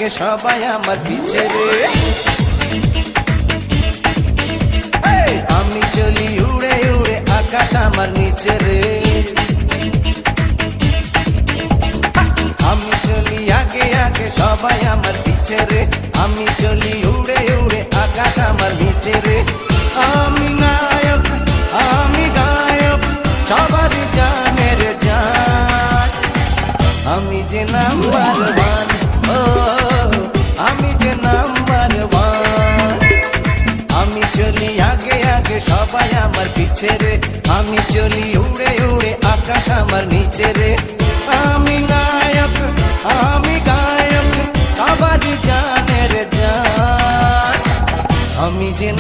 আগে সবাই আমার পিছে রে। আমি চলি উড়ে উড়ে আকাশ আমার নিচে রে। আমি চলি আগে আগে সবাই আমার পিছে রে। আমি চলি উড়ে উড়ে আকাশ আমার নিচে রে। আমি নায়ক আমি গায়ক সবারই জানের জান। আমি যে নাম্বার ওয়ান, ও আমি যে নাম্বার ওয়ান। আমি চলি আগে আগে সবাই আমার পিছে রে। আমি চলি উড়ে উড়ে আকাশ আমার নিচে রে। আমি নায়ক আমি গায়ক সবারই জানের জান। আমি যে